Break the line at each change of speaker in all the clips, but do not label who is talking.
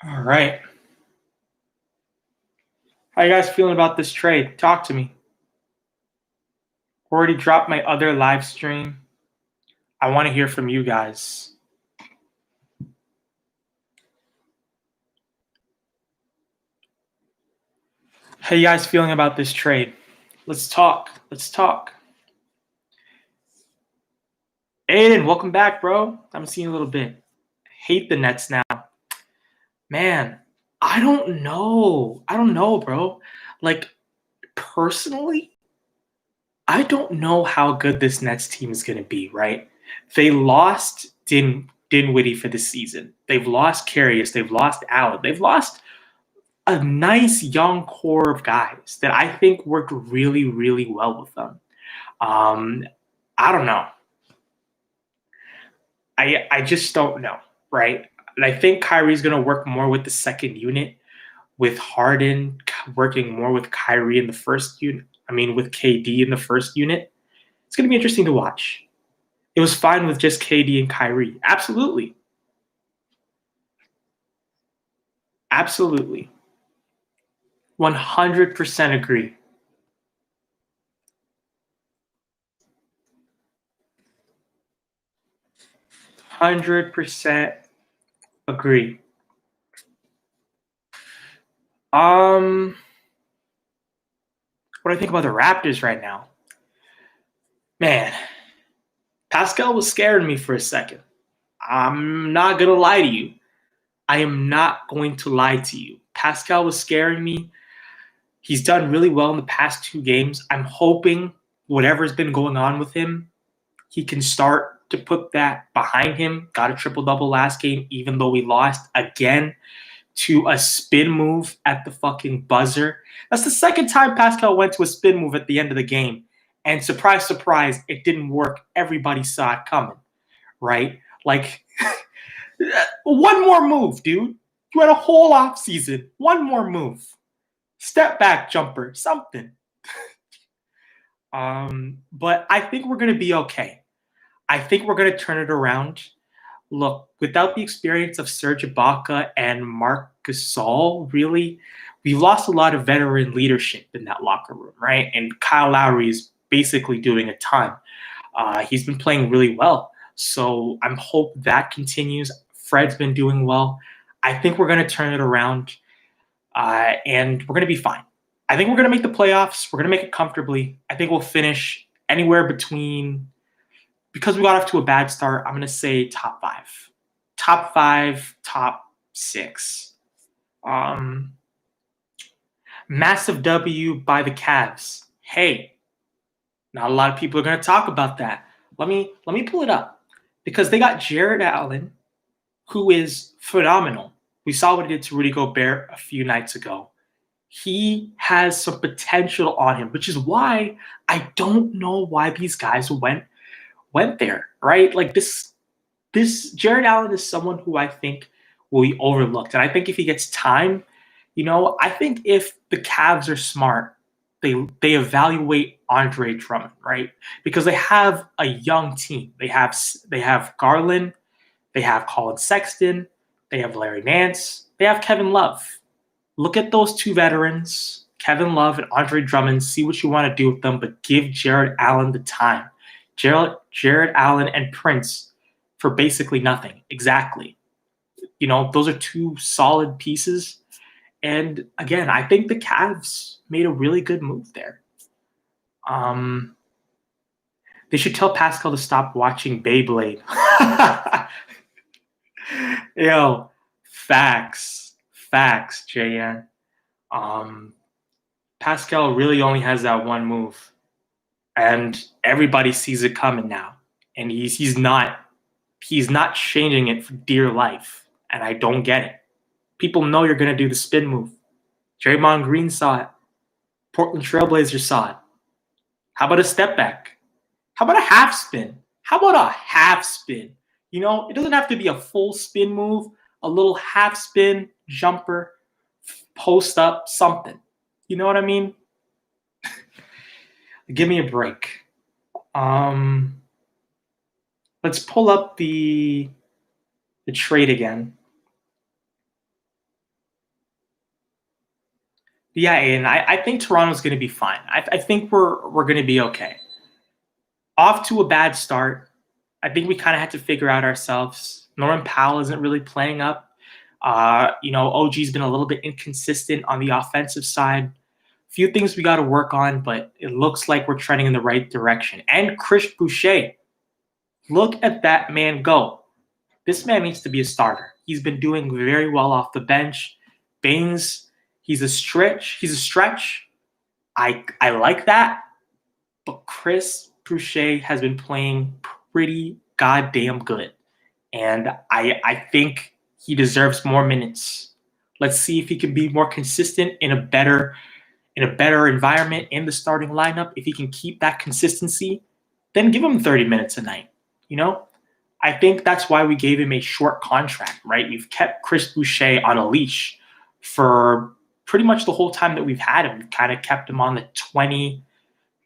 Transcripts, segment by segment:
All right. How you guys feeling about this trade? Talk to me. Already dropped my other live stream. I want to hear from you guys. How you guys feeling about this trade? Let's talk. Aiden, welcome back, bro. I haven't seen you a little bit. Hate the Nets now. Man, I don't know. Bro. Like, personally, I don't know how good this Nets team is going to be, right? They lost Dinwiddie for the season. They've lost Carius. They've lost Allen. They've lost a nice young core of guys that I think worked really, really well with them. I don't know. I just don't know, right? And I think Kyrie's going to work more with the second unit, with Harden working more with Kyrie in the first unit. I mean, with KD in the first unit. It's going to be interesting to watch. It was fine with just KD and Kyrie. Absolutely. 100% agree. Agree. What do I think about the Raptors right now? Man, Pascal was scaring me for a second. I'm not gonna lie to you. I am not going to lie to you. Pascal was scaring me. He's done really well in the past 2 games. I'm hoping whatever's been going on with him, he can start to put that behind him. Got a triple-double last game, even though we lost again to a spin move at the fucking buzzer. That's the second time Pascal went to a spin move at the end of the game. And surprise, surprise, it didn't work. Everybody saw it coming, right? Like, one more move, dude. You had a whole off season. One more move. Step back jumper, something. But I think we're going to be okay. I think we're going to turn it around. Look, without the experience of Serge Ibaka and Marc Gasol, really, we lost a lot of veteran leadership in that locker room, right? And Kyle Lowry is basically doing a ton. He's been playing really well. So I'm hope that continues. Fred's been doing well. I think we're going to turn it around, and we're going to be fine. I think we're going to make the playoffs. We're going to make it comfortably. I think we'll finish anywhere between, because we got off to a bad start, I'm going to say top 5. Top 5, top 6. Massive W by the Cavs. Hey, not a lot of people are going to talk about that. Let me pull it up, because they got Jared Allen, who is phenomenal. We saw what he did to Rudy Gobert a few nights ago. He has some potential on him, which is why I don't know why these guys went there, right? Like this Jared Allen is someone who I think will be overlooked. And I think if he gets time, I think if the Cavs are smart, they evaluate Andre Drummond, right? Because they have a young team. They have Garland, they have Colin Sexton, they have Larry Nance, they have Kevin Love. Look at those 2 veterans, Kevin Love and Andre Drummond, see what you want to do with them, but give Jared Allen the time. Jared Allen and Prince for basically nothing. Exactly. Those are 2 solid pieces. And again, I think the Cavs made a really good move there. They should tell Pascal to stop watching Beyblade. Yo, facts, JN. Pascal really only has that one move, and everybody sees it coming now. And he's not changing it for dear life, and I don't get it. People know you're going to do the spin move. Draymond Green saw it. Portland Trailblazers saw it. How about a step back? How about a half spin? It doesn't have to be a full spin move. A little half spin, jumper, post up, something. You know what I mean? Give me a break. Let's pull up the trade again. Yeah, and I think Toronto's going to be fine. I think we're going to be okay. Off to a bad start. I think we kind of had to figure out ourselves. Norman Powell isn't really playing up. OG's been a little bit inconsistent on the offensive side. Few things we got to work on, but it looks like we're trending in the right direction. And Chris Boucher, look at that man go. This man needs to be a starter. He's been doing very well off the bench. Baines, he's a stretch. He's a stretch. I like that. But Chris Boucher has been playing pretty goddamn good. And I think he deserves more minutes. Let's see if he can be more consistent in a better environment in the starting lineup. If he can keep that consistency, then give him 30 minutes a night. You know, I think that's why we gave him a short contract, right? We've kept Chris Boucher on a leash for pretty much the whole time that we've had him. We've kind of kept him on the 20,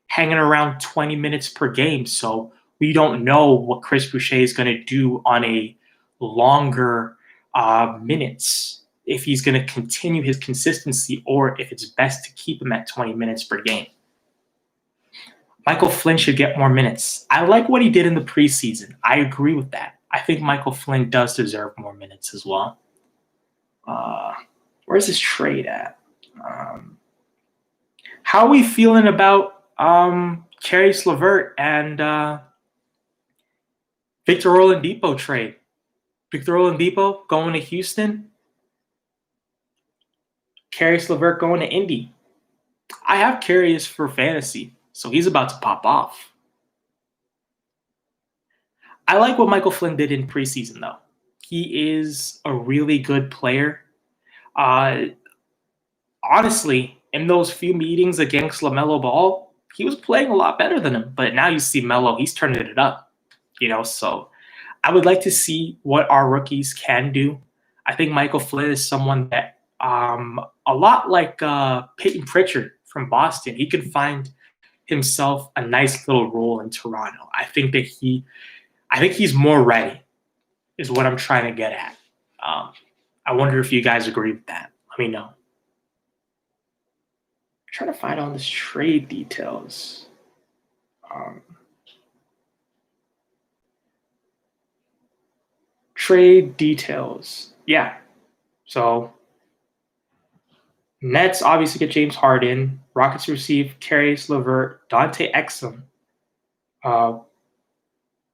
hanging around 20 minutes per game. So we don't know what Chris Boucher is going to do on a longer minutes, if he's going to continue his consistency or if it's best to keep him at 20 minutes per game. Michael Flynn should get more minutes. I like what he did in the preseason. I agree with that. I think Michael Flynn does deserve more minutes as well. Where's his trade at? How are we feeling about Caris LeVert and Victor Oladipo trade? Victor Oladipo going to Houston. Caris LeVert going to Indy. I have Caris for fantasy, so he's about to pop off. I like what Michael Flynn did in preseason, though. He is a really good player. Honestly, in those few meetings against LaMelo Ball, he was playing a lot better than him. But now you see Melo, he's turning it up. So I would like to see what our rookies can do. I think Michael Flynn is someone that, a lot like Peyton Pritchard from Boston, he could find himself a nice little role in Toronto. I think he's more ready, is what I'm trying to get at. I wonder if you guys agree with that. Let me know. I'm trying to find all this trade details. Trade details. Yeah. So Nets obviously get James Harden. Rockets receive Caris LeVert, Dante Exum,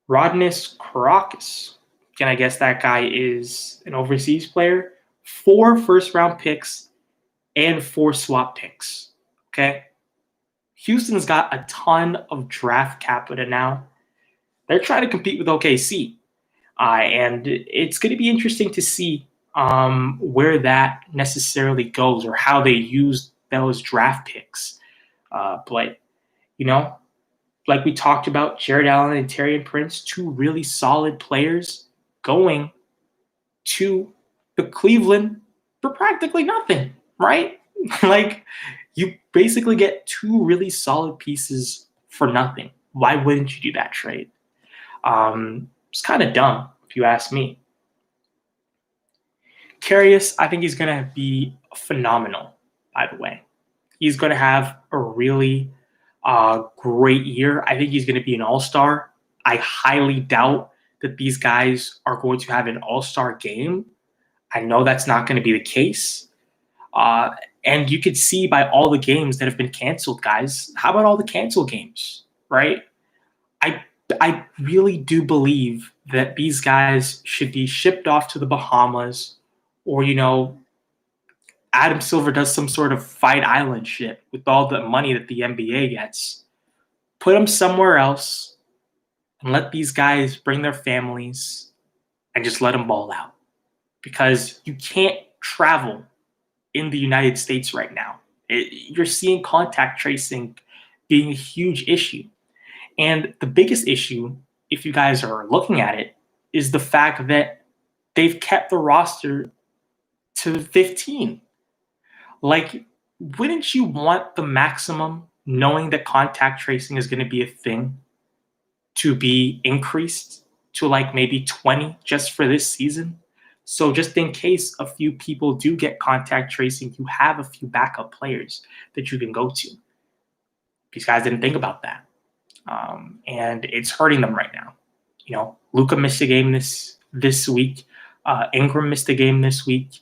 Rodness Caracas. Again, I guess that guy is an overseas player. 4 first-round picks and 4 swap picks. Okay? Houston's got a ton of draft capital now. They're trying to compete with OKC. And it's going to be interesting to see where that necessarily goes or how they use those draft picks. But, like we talked about, Jared Allen and Taurean Prince, 2 really solid players going to the Cleveland for practically nothing, right? Like, you basically get 2 really solid pieces for nothing. Why wouldn't you do that trade? It's kind of dumb, if you ask me. Caris, I think he's going to be phenomenal, by the way. He's going to have a really great year. I think he's going to be an all-star. I highly doubt that these guys are going to have an all-star game. I know that's not going to be the case. And you could see by all the games that have been canceled, guys. How about all the canceled games, right? I really do believe that these guys should be shipped off to the Bahamas, or, Adam Silver does some sort of Fight Island shit with all the money that the NBA gets. Put them somewhere else and let these guys bring their families and just let them ball out. Because you can't travel in the United States right now. You're seeing contact tracing being a huge issue. And the biggest issue, if you guys are looking at it, is the fact that they've kept the roster to 15. Like, wouldn't you want the maximum, knowing that contact tracing is going to be a thing, to be increased to like maybe 20 just for this season? So just in case a few people do get contact tracing, you have a few backup players that you can go to. These guys didn't think about that, and it's hurting them right now. Luka missed a game this week. Ingram missed a game this week.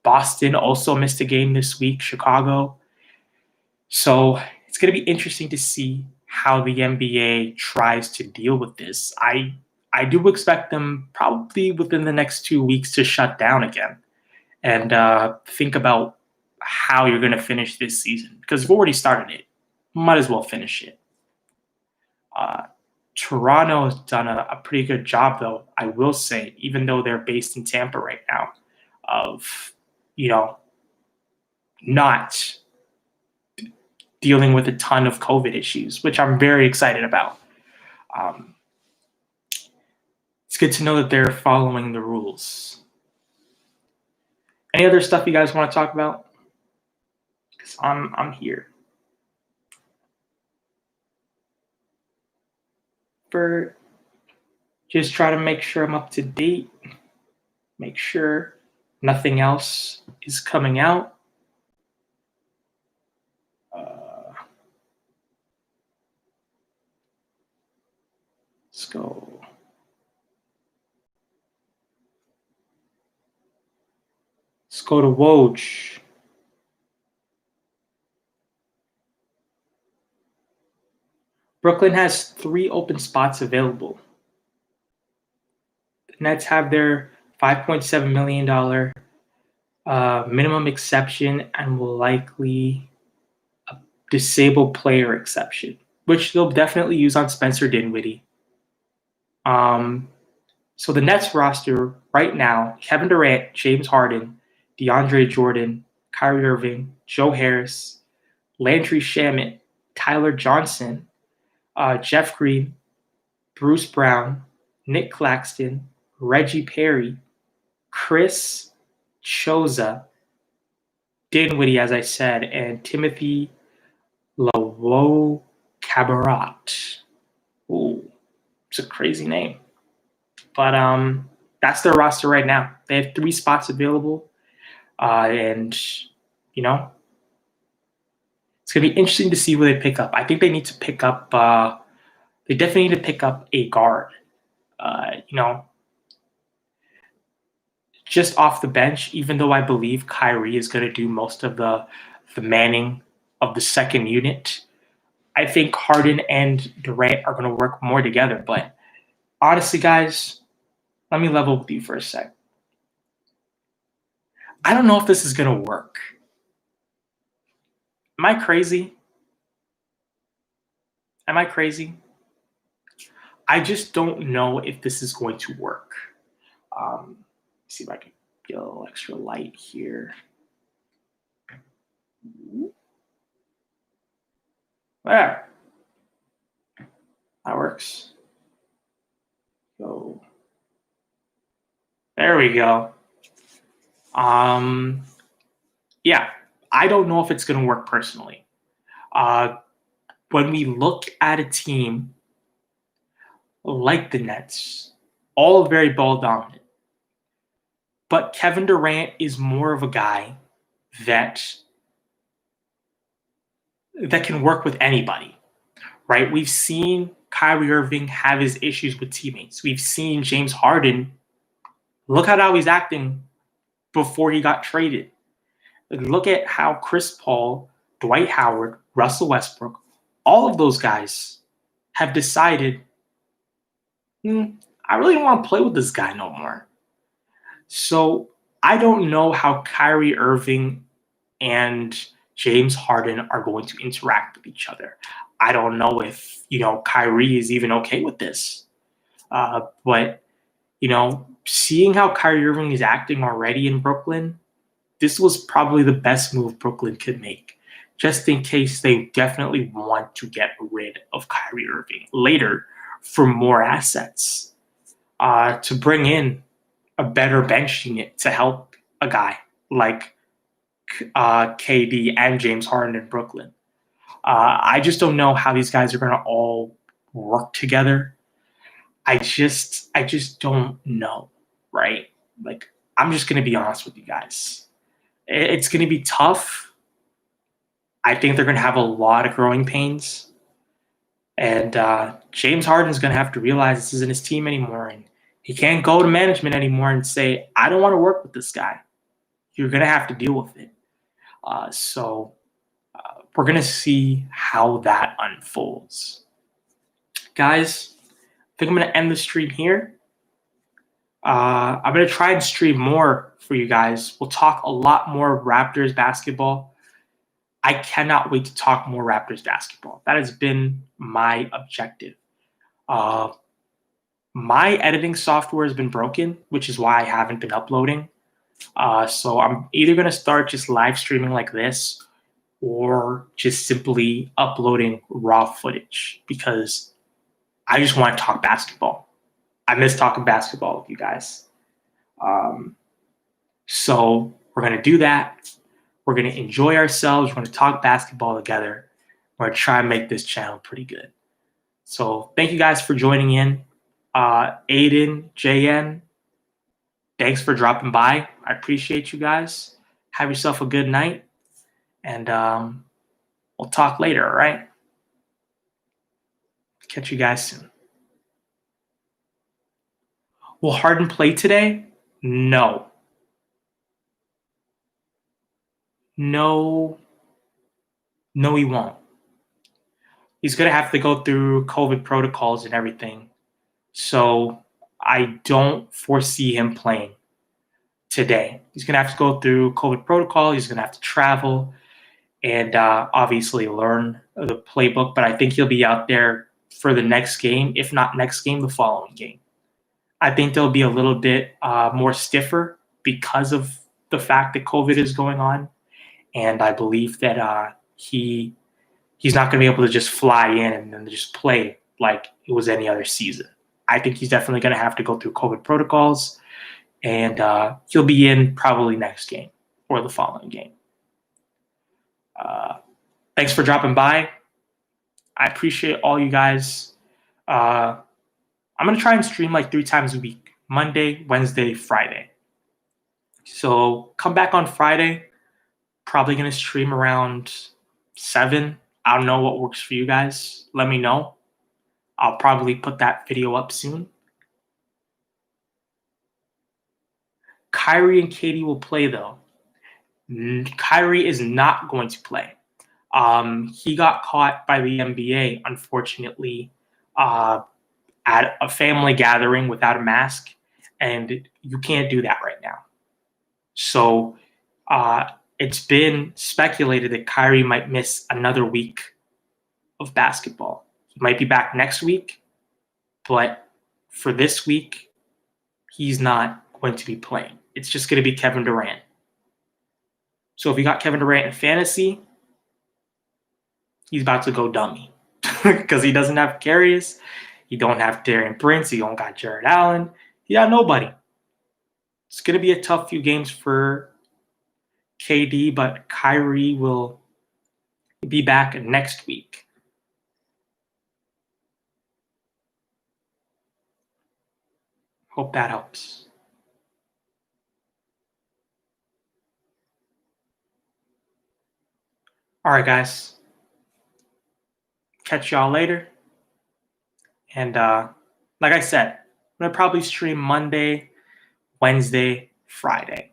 Boston also missed a game this week. Chicago. So it's going to be interesting to see how the NBA tries to deal with this. I do expect them probably within the next 2 weeks to shut down again and think about how you're going to finish this season, because you've already started it. Might as well finish it. Toronto has done a pretty good job, though, I will say, even though they're based in Tampa right now, of, not dealing with a ton of COVID issues, which I'm very excited about. It's good to know that they're following the rules. Any other stuff you guys want to talk about? Because I'm here. For just try to make sure I'm up to date, make sure nothing else is coming out. Let's go. Let's go to Woj. Brooklyn has 3 open spots available. The Nets have their $5.7 million minimum exception and will likely a disabled player exception, which they'll definitely use on Spencer Dinwiddie. So the Nets roster right now: Kevin Durant, James Harden, DeAndre Jordan, Kyrie Irving, Joe Harris, Landry Shamet, Tyler Johnson, Jeff Green, Bruce Brown, Nick Claxton, Reggie Perry, Chris Choza, Dinwiddie, as I said, and Timothy Lawo Cabarat. Ooh, it's a crazy name. But that's their roster right now. They have 3 spots available. And, it's going to be interesting to see who they pick up. I think they need to pick up they definitely need to pick up a guard. Just off the bench, even though I believe Kyrie is going to do most of the manning of the second unit, I think Harden and Durant are going to work more together. But honestly, guys, let me level with you for a sec. I don't know if this is going to work. Am I crazy? I just don't know if this is going to work. See if I can get a little extra light here. There. That works. So there we go. Yeah, I don't know if it's going to work personally. When we look at a team like the Nets, all very ball dominant, but Kevin Durant is more of a guy that can work with anybody, right? We've seen Kyrie Irving have his issues with teammates. We've seen James Harden, look at how he's acting before he got traded. Look at how Chris Paul, Dwight Howard, Russell Westbrook, all of those guys have decided, I really don't want to play with this guy no more. So I don't know how Kyrie Irving and James Harden are going to interact with each other. I don't know if, Kyrie is even okay with this. But, seeing how Kyrie Irving is acting already in Brooklyn, this was probably the best move Brooklyn could make, just in case they definitely want to get rid of Kyrie Irving later for more assets, to bring in a better bench unit to help a guy like KD and James Harden in Brooklyn. I just don't know how these guys are going to all work together. I just don't know, right? Like, I'm just going to be honest with you guys. It's going to be tough. I think they're going to have a lot of growing pains. And James Harden's going to have to realize this isn't his team anymore. And he can't go to management anymore and say, I don't want to work with this guy. You're going to have to deal with it. So we're going to see how that unfolds. Guys, I think I'm going to end the stream here. I'm going to try and stream more for you guys. We'll talk a lot more Raptors basketball. I cannot wait to talk more Raptors basketball. That has been my objective. My editing software has been broken, which is why I haven't been uploading. So I'm either going to start just live streaming like this or just simply uploading raw footage because I just want to talk basketball. I miss talking basketball with you guys. So we're going to do that. We're going to enjoy ourselves. We're going to talk basketball together. We're going to try and make this channel pretty good. So thank you guys for joining in. Aiden, JN, thanks for dropping by. I appreciate you guys. Have yourself a good night. And we'll talk later, all right? Catch you guys soon. Will Harden play today? No. No, he won't. He's going to have to go through COVID protocols and everything. So I don't foresee him playing today. He's going to have to go through COVID protocol. He's going to have to travel and obviously learn the playbook. But I think he'll be out there for the next game, if not next game, the following game. I think they'll be a little bit more stiffer because of the fact that COVID is going on. And I believe that he's not going to be able to just fly in and then just play like it was any other season. I think he's definitely going to have to go through COVID protocols, and he'll be in probably next game or the following game. Thanks for dropping by. I appreciate all you guys. I'm going to try and stream like 3 times a week, Monday, Wednesday, Friday. So come back on Friday. Probably going to stream around 7. I don't know what works for you guys. Let me know. I'll probably put that video up soon. Kyrie and Katie will play, though. Kyrie is not going to play. He got caught by the NBA, unfortunately, at a family gathering without a mask, and you can't do that right now. So it's been speculated that Kyrie might miss another week of basketball. He might be back next week, but for this week, he's not going to be playing. It's just going to be Kevin Durant. So if you got Kevin Durant in fantasy, he's about to go dummy because he doesn't have Carius. He don't have Darian Prince. He don't got Jared Allen. He got nobody. It's going to be a tough few games for KD, but Kyrie will be back next week. Hope that helps. All right, guys. Catch y'all later. And like I said, I'm going to probably stream Monday, Wednesday, Friday.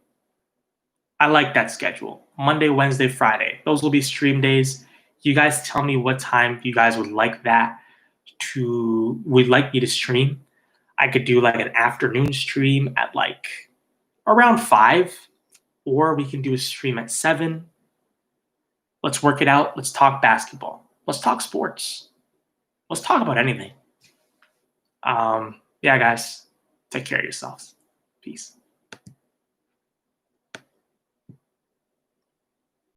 I like that schedule. Monday, Wednesday, Friday. Those will be stream days. You guys tell me what time you guys would like me to stream. I could do like an afternoon stream at like around 5, or we can do a stream at 7. Let's work it out. Let's talk basketball. Let's talk sports. Let's talk about anything. Yeah, guys, take care of yourselves. Peace.